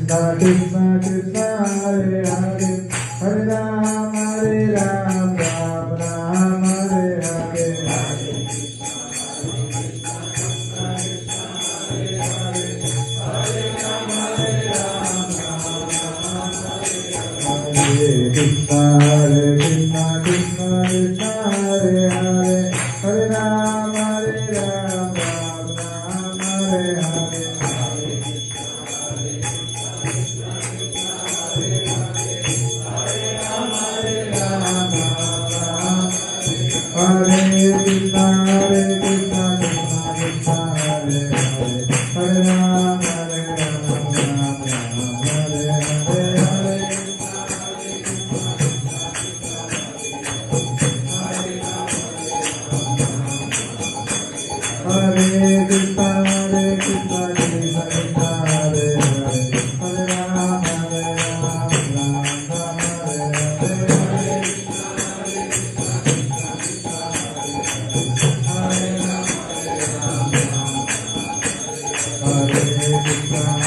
Krishna Krishna Hare Hare Hare Ram Ram Ram Hare Hare Hare Krishna Krishna Krishna Hare Hare Hare Ram Ram Hare Hare Hare Krishna Krishna Krishna Hare Hare Hare Ram Ram Hare Hare Hare Krishna Krishna Krishna Hare Hare Hare Ram Ram Hare Hare Hare Krishna